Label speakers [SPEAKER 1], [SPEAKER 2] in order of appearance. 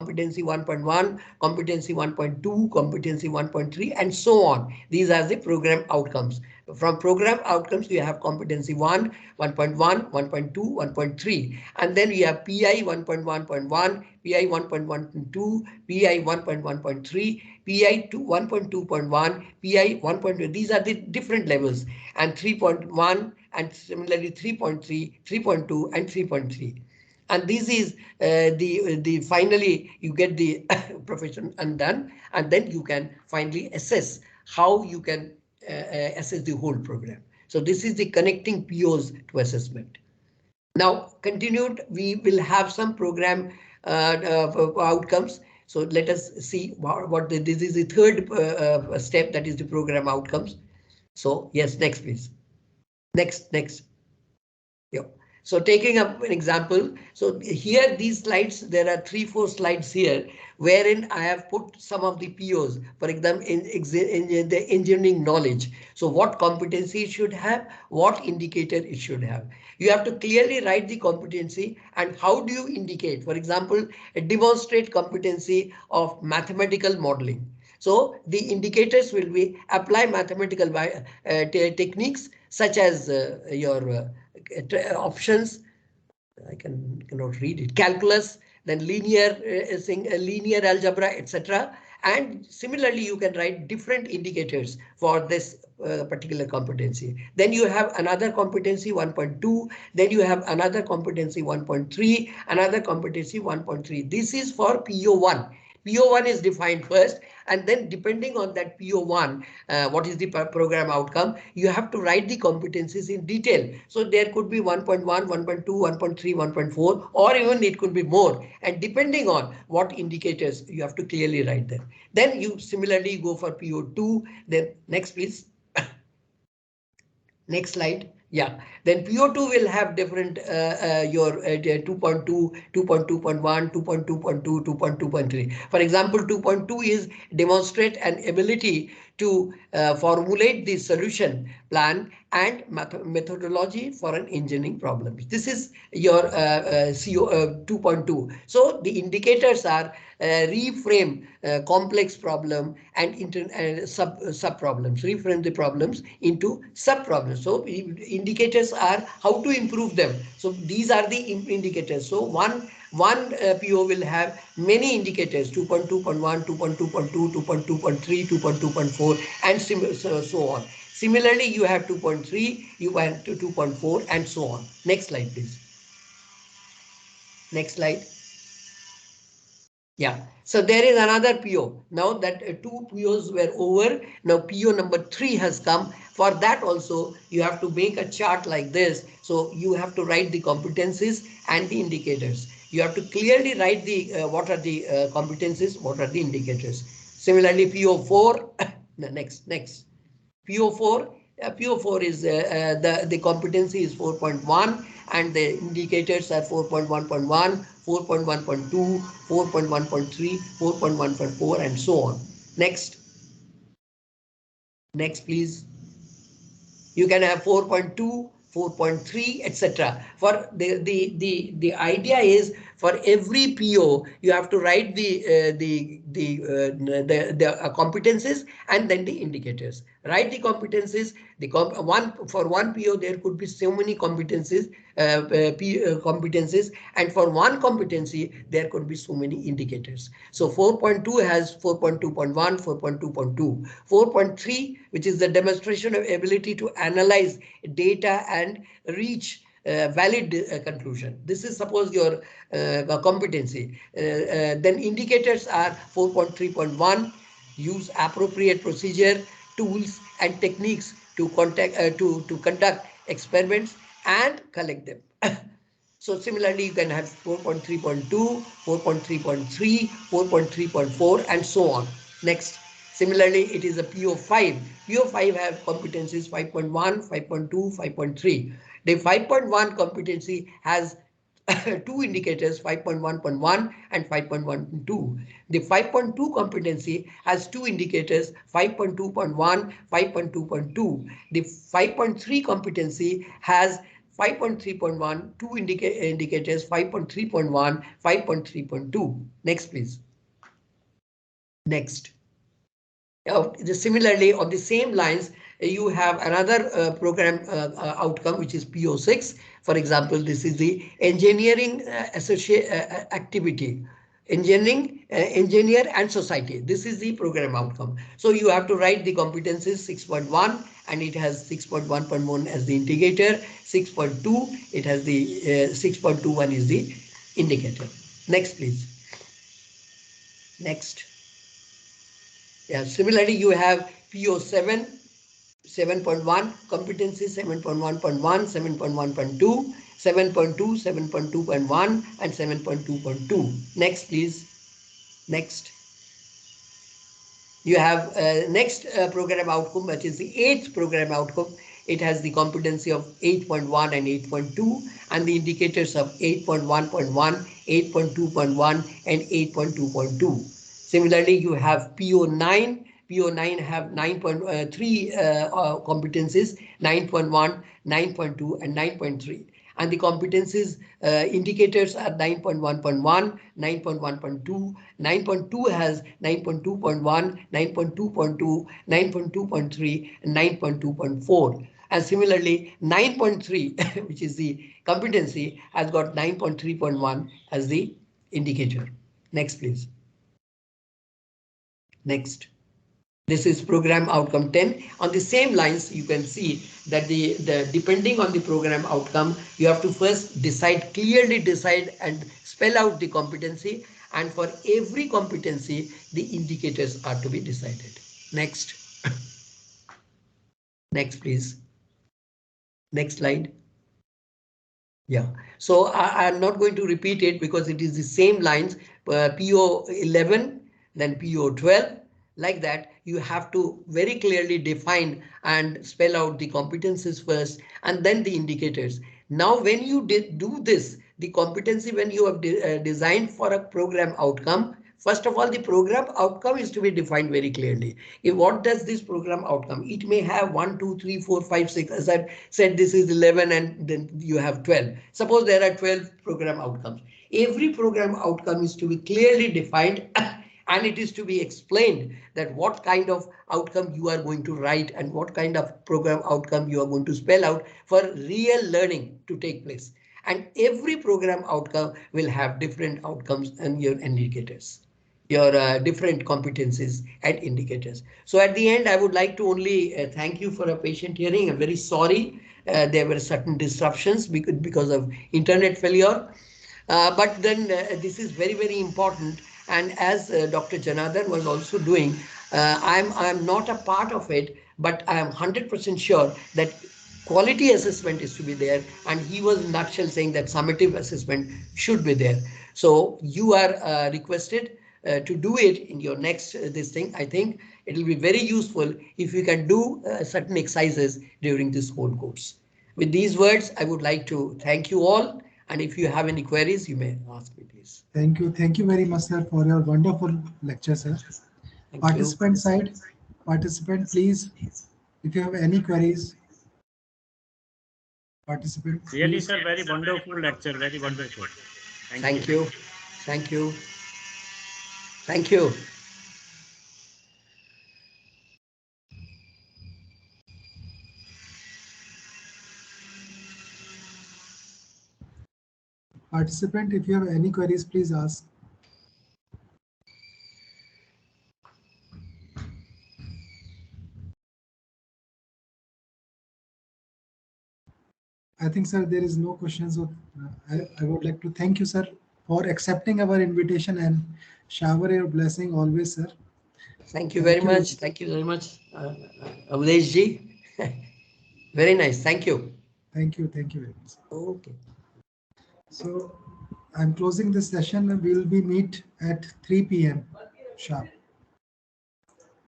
[SPEAKER 1] competency 1.1, competency 1.2, competency 1.3, and so on. These are the program outcomes. From program outcomes, you have competency 1, 1.1, 1.2, 1.3, and then we have PI 1.1.1, PI 1.1.2, PI 1.1.3, PI 1.2.1, PI 1.2. These are the different levels, and 3.1, and similarly 3.3, 3.2, and 3.3. And this is the finally you get the profession undone, and then you can finally assess how you can assess the whole program. So this is the connecting POs to assessment. Now continued, we will have some program outcomes. So let us see what this is the third step, that is the program outcomes. So yes, next please. Next. Yeah. So taking up an example, so here these slides, there are 3-4 slides here wherein I have put some of the POs, for example, in the engineering knowledge. So what competency it should have, what indicator it should have. You have to clearly write the competency and how do you indicate. For example, demonstrate competency of mathematical modeling. So the indicators will be apply mathematical techniques such as your options. I cannot read it. Calculus, then linear algebra, etc. And similarly, you can write different indicators for this particular competency. Then you have another competency 1.2. Then you have another competency 1.3. Another competency 1.3. This is for PO1. PO1 is defined first, and then depending on that PO1, what is the program outcome, you have to write the competencies in detail. So there could be 1.1, 1.2, 1.3, 1.4, or even it could be more. And depending on what indicators, you have to clearly write them. Then you similarly go for PO2. Then next, please. Next slide. Yeah, then PO2 will have different your 2.2, 2.2.1, 2.2.2, 2.2.3. For example, 2.2 is demonstrate an ability to formulate the solution plan and methodology for an engineering problem. This is your CO 2.2. So the indicators are reframe complex problem and sub problems. Reframe the problems into sub problems. So indicators are how to improve them. So these are the indicators. So one PO will have many indicators: 2.2.1, 2.2.2, 2.2.3, 2.2.4, and so on. Similarly, you have 2.3, you have 2.4, and so on. Next slide, please. Next slide. Yeah, so there is another PO. Now that 2 POs were over, now PO number 3 has come. For that also, you have to make a chart like this. So you have to write the competencies and the indicators. You have to clearly write the what are the competencies, what are the indicators. Similarly, PO4, next. PO4, PO4 is the competency is 4.1 and the indicators are 4.1.1, 4.1.2, 4.1.3, 4.1.4, and so on. Next, please. You can have 4.2, 4.3, etc. For the idea is for every PO you have to write the competencies and then the indicators. Write the competencies. For one PO there could be so many competencies, competencies, and for one competency there could be so many indicators. So 4.2 has 4.2.1, 4.2.2, 4.3, which is the demonstration of ability to analyze data and reach valid conclusion. This is suppose your competency. Then indicators are 4.3.1, use appropriate procedure, tools and techniques to conduct experiments and collect them. So similarly, you can have 4.3.2, 4.3.3, 4.3.4, and so on. Next. Similarly, it is a PO5. PO5 have competencies 5.1, 5.2, 5.3. The 5.1 competency has two indicators, 5.1.1 and 5.1.2. The 5.2 competency has two indicators, 5.2.1, 5.2.2. The 5.3 competency has 5.3.1, two indicators, 5.3.1, 5.3.2. Next, please. Next. Similarly, on the same lines, you have another program outcome, which is PO6. For example, this is the engineering activity. Engineer and society. This is the program outcome. So you have to write the competencies 6.1, and it has 6.1.1 as the indicator. 6.2, it has the 6.21 is the indicator. Next, please. Next. Yeah, similarly, you have PO7, 7.1, competency 7.1.1, 7.1.2, 7.2, 7.2.1, and 7.2.2. Next, please. Next. You have next program outcome, which is the 8th program outcome. It has the competency of 8.1 and 8.2, and the indicators of 8.1.1, 8.2.1, and 8.2.2. Similarly, you have PO9. PO9 have 9.3 competencies, 9.1, 9.2, and 9.3. And the competencies indicators are 9.1.1, 9.1.2, 9.2 has 9.2.1, 9.2.2, 9.2.3, and 9.2.4. And similarly, 9.3, which is the competency, has got 9.3.1 as the indicator. Next, please. Next. This is program outcome 10. On the same lines, you can see that the depending on the program outcome, you have to first clearly decide and spell out the competency. And for every competency, the indicators are to be decided. Next. Next, please. Next slide. Yeah, so I am not going to repeat it because it is the same lines, PO11, then PO12. Like that, you have to very clearly define and spell out the competencies first and then the indicators. Now, when you do this, the competency, when you have designed for a program outcome, first of all, the program outcome is to be defined very clearly. What does this program outcome? It may have 1, 2, 3, 4, 5, 6. As I said, this is 11 and then you have 12. Suppose there are 12 program outcomes. Every program outcome is to be clearly defined and it is to be explained that what kind of outcome you are going to write and what kind of program outcome you are going to spell out for real learning to take place. And every program outcome will have different outcomes and your indicators, your different competencies and indicators. So at the end, I would like to only thank you for a patient hearing. I'm very sorry there were certain disruptions because of internet failure. But then this is very, very important. And as Dr. Janardhan was also doing, I'm not a part of it, but I am 100% sure that quality assessment is to be there. And he was in a nutshell saying that summative assessment should be there. So you are requested to do it in your next this thing. I think it will be very useful if you can do certain exercises during this whole course. With these words, I would like to thank you all. And if you have any queries, you may ask me, please.
[SPEAKER 2] Thank you. Thank you very much, sir, for your wonderful lecture, sir.
[SPEAKER 1] Thank
[SPEAKER 2] Participant
[SPEAKER 1] you.
[SPEAKER 2] side, participant, please, if you have any queries, participant,
[SPEAKER 3] Really,
[SPEAKER 2] please.
[SPEAKER 3] sir, very wonderful lecture, very wonderful.
[SPEAKER 1] Thank you. Thank you. Thank you.
[SPEAKER 2] Participant, if you have any queries, please ask. I think, sir, there is no questions. So, I would like to thank you, sir, for accepting our invitation and shower your blessing always, sir.
[SPEAKER 1] Thank you very much. Thank you very much, Avdesh ji. Very nice. Thank you.
[SPEAKER 2] Thank you. Thank you very much.
[SPEAKER 1] Okay.
[SPEAKER 2] So I'm closing this session. We will be meet at 3 p.m. sharp.